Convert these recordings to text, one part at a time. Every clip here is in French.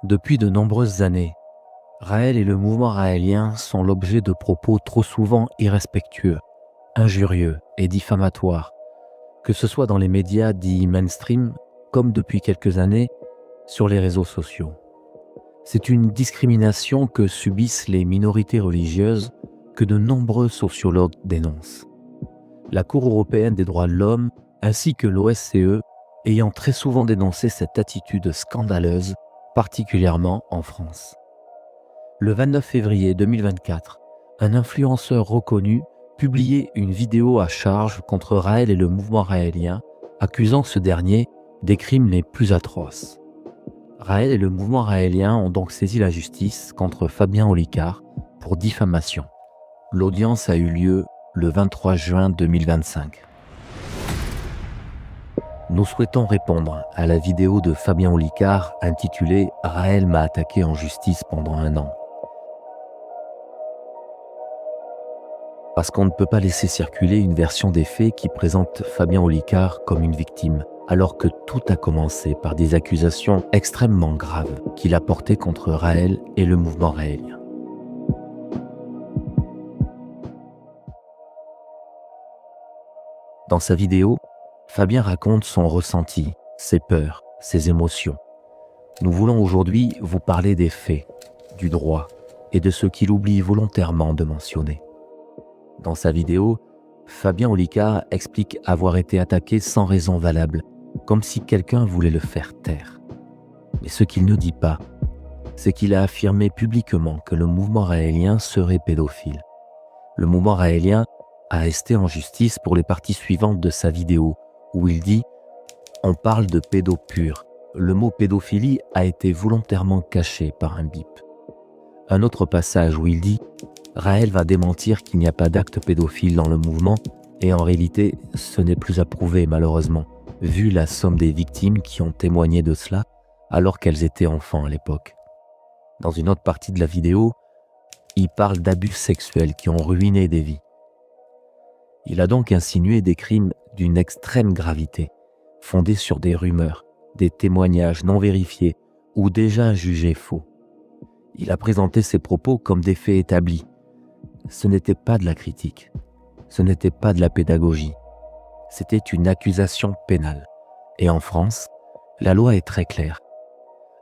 Depuis de nombreuses années, Raël et le mouvement raélien sont l'objet de propos trop souvent irrespectueux, injurieux et diffamatoires, que ce soit dans les médias dits mainstream, comme depuis quelques années sur les réseaux sociaux. C'est une discrimination que subissent les minorités religieuses que de nombreux sociologues dénoncent. La Cour européenne des droits de l'homme ainsi que l'OSCE ayant très souvent dénoncé cette attitude scandaleuse, particulièrement en France. Le 29 février 2024, un influenceur reconnu publiait une vidéo à charge contre Raël et le mouvement raélien, accusant ce dernier des crimes les plus atroces. Raël et le mouvement raélien ont donc saisi la justice contre Fabien Olicard pour diffamation. L'audience a eu lieu le 23 juin 2025. Nous souhaitons répondre à la vidéo de Fabien Olicard intitulée « Raël m'a attaqué en justice pendant 1 an ». Parce qu'on ne peut pas laisser circuler une version des faits qui présente Fabien Olicard comme une victime, alors que tout a commencé par des accusations extrêmement graves qu'il a portées contre Raël et le mouvement raélien. Dans sa vidéo, Fabien raconte son ressenti, ses peurs, ses émotions. Nous voulons aujourd'hui vous parler des faits, du droit et de ce qu'il oublie volontairement de mentionner. Dans sa vidéo, Fabien Olicard explique avoir été attaqué sans raison valable, comme si quelqu'un voulait le faire taire. Mais ce qu'il ne dit pas, c'est qu'il a affirmé publiquement que le mouvement raélien serait pédophile. Le mouvement raélien a esté en justice pour les parties suivantes de sa vidéo, où il dit « On parle de pédo pur ». Le mot pédophilie a été volontairement caché par un bip. Un autre passage où il dit « Raël va démentir qu'il n'y a pas d'acte pédophile dans le mouvement et en réalité, ce n'est plus à prouver malheureusement, vu la somme des victimes qui ont témoigné de cela alors qu'elles étaient enfants à l'époque. » Dans une autre partie de la vidéo, il parle d'abus sexuels qui ont ruiné des vies. Il a donc insinué des crimes d'une extrême gravité, fondés sur des rumeurs, des témoignages non vérifiés ou déjà jugés faux. Il a présenté ses propos comme des faits établis. Ce n'était pas de la critique, ce n'était pas de la pédagogie, c'était une accusation pénale. Et en France, la loi est très claire.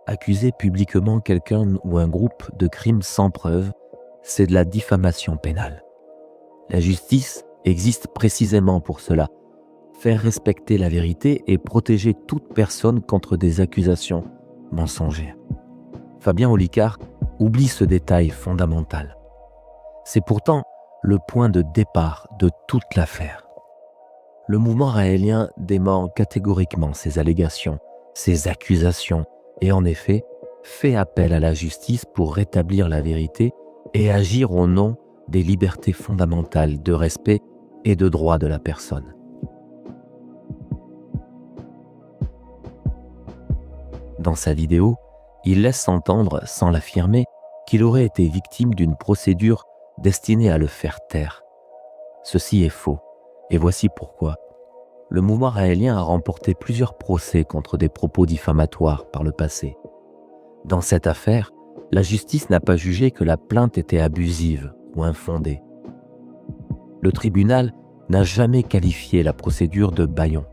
Accuser publiquement quelqu'un ou un groupe de crimes sans preuve, c'est de la diffamation pénale. La justice existe précisément pour cela, faire respecter la vérité et protéger toute personne contre des accusations mensongères. Fabien Olicard oublie ce détail fondamental. C'est pourtant le point de départ de toute l'affaire. Le mouvement raélien dément catégoriquement ces allégations, ces accusations et en effet fait appel à la justice pour rétablir la vérité et agir au nom des libertés fondamentales de respect et de droit de la personne. Dans sa vidéo, il laisse entendre, sans l'affirmer, qu'il aurait été victime d'une procédure destinée à le faire taire. Ceci est faux, et voici pourquoi. Le mouvement raélien a remporté plusieurs procès contre des propos diffamatoires par le passé. Dans cette affaire, la justice n'a pas jugé que la plainte était abusive ou infondée. Le tribunal n'a jamais qualifié la procédure de bâillon.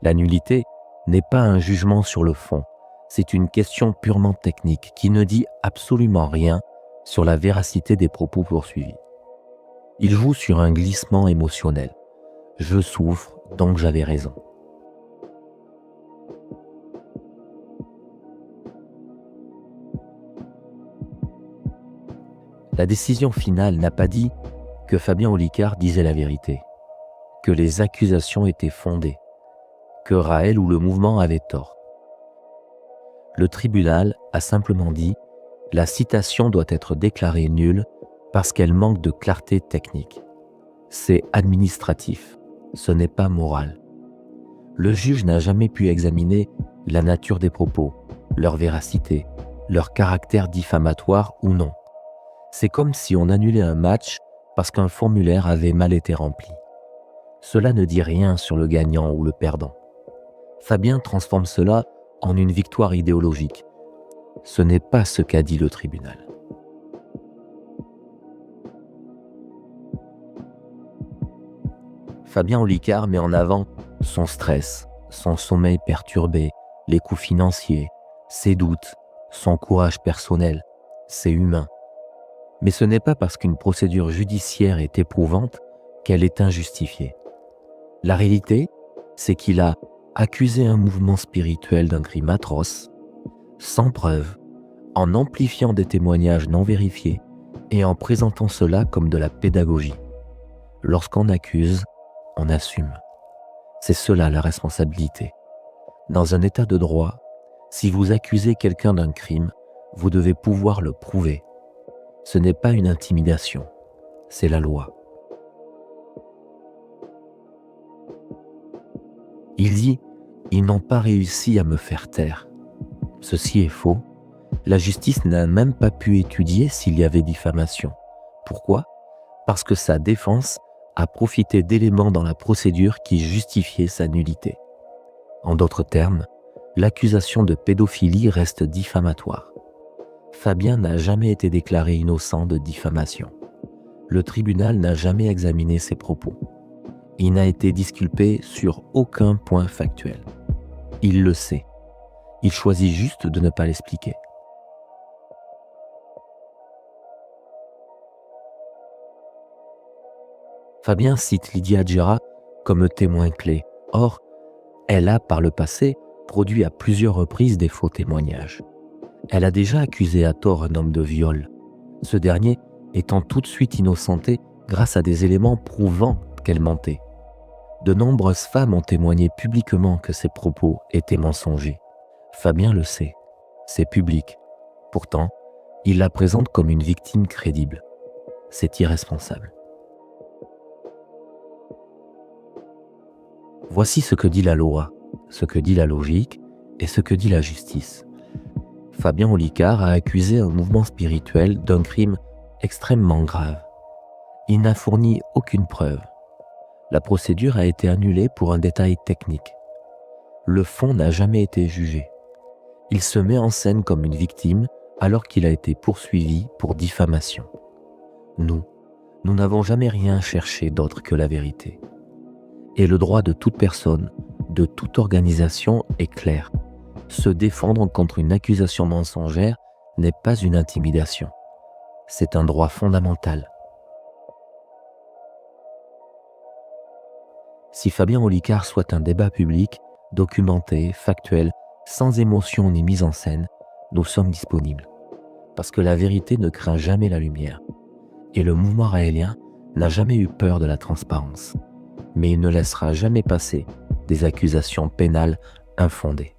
La nullité n'est pas un jugement sur le fond, c'est une question purement technique qui ne dit absolument rien sur la véracité des propos poursuivis. Il joue sur un glissement émotionnel. Je souffre, donc j'avais raison. La décision finale n'a pas dit que Fabien Olicard disait la vérité, que les accusations étaient fondées, que Raël ou le mouvement avait tort. Le tribunal a simplement dit « La citation doit être déclarée nulle parce qu'elle manque de clarté technique. C'est administratif, ce n'est pas moral. » Le juge n'a jamais pu examiner la nature des propos, leur véracité, leur caractère diffamatoire ou non. C'est comme si on annulait un match parce qu'un formulaire avait mal été rempli. Cela ne dit rien sur le gagnant ou le perdant. Fabien transforme cela en une victoire idéologique. Ce n'est pas ce qu'a dit le tribunal. Fabien Olicard met en avant son stress, son sommeil perturbé, les coûts financiers, ses doutes, son courage personnel. C'est humain. Mais ce n'est pas parce qu'une procédure judiciaire est éprouvante qu'elle est injustifiée. La réalité, c'est qu'il a accusé un mouvement spirituel d'un crime atroce, sans preuve, en amplifiant des témoignages non vérifiés et en présentant cela comme de la pédagogie. Lorsqu'on accuse, on assume. C'est cela la responsabilité. Dans un état de droit, si vous accusez quelqu'un d'un crime, vous devez pouvoir le prouver. Ce n'est pas une intimidation, c'est la loi. Il dit « Ils n'ont pas réussi à me faire taire ». Ceci est faux. La justice n'a même pas pu étudier s'il y avait diffamation. Pourquoi ? Parce que sa défense a profité d'éléments dans la procédure qui justifiaient sa nullité. En d'autres termes, l'accusation de pédophilie reste diffamatoire. Fabien n'a jamais été déclaré innocent de diffamation. Le tribunal n'a jamais examiné ses propos. Il n'a été disculpé sur aucun point factuel. Il le sait. Il choisit juste de ne pas l'expliquer. Fabien cite Lydia Adjara comme témoin clé. Or, elle a, par le passé, produit à plusieurs reprises des faux témoignages. Elle a déjà accusé à tort un homme de viol, ce dernier étant tout de suite innocenté grâce à des éléments prouvant qu'elle mentait. De nombreuses femmes ont témoigné publiquement que ses propos étaient mensongers. Fabien le sait, c'est public. Pourtant, il la présente comme une victime crédible. C'est irresponsable. Voici ce que dit la loi, ce que dit la logique et ce que dit la justice. Fabien Olicard a accusé un mouvement spirituel d'un crime extrêmement grave. Il n'a fourni aucune preuve. La procédure a été annulée pour un détail technique. Le fond n'a jamais été jugé. Il se met en scène comme une victime alors qu'il a été poursuivi pour diffamation. Nous n'avons jamais rien cherché d'autre que la vérité. Et le droit de toute personne, de toute organisation est clair. Se défendre contre une accusation mensongère n'est pas une intimidation. C'est un droit fondamental. Si Fabien Olicard souhaite un débat public, documenté, factuel, sans émotion ni mise en scène, nous sommes disponibles. Parce que la vérité ne craint jamais la lumière. Et le mouvement raélien n'a jamais eu peur de la transparence. Mais il ne laissera jamais passer des accusations pénales infondées.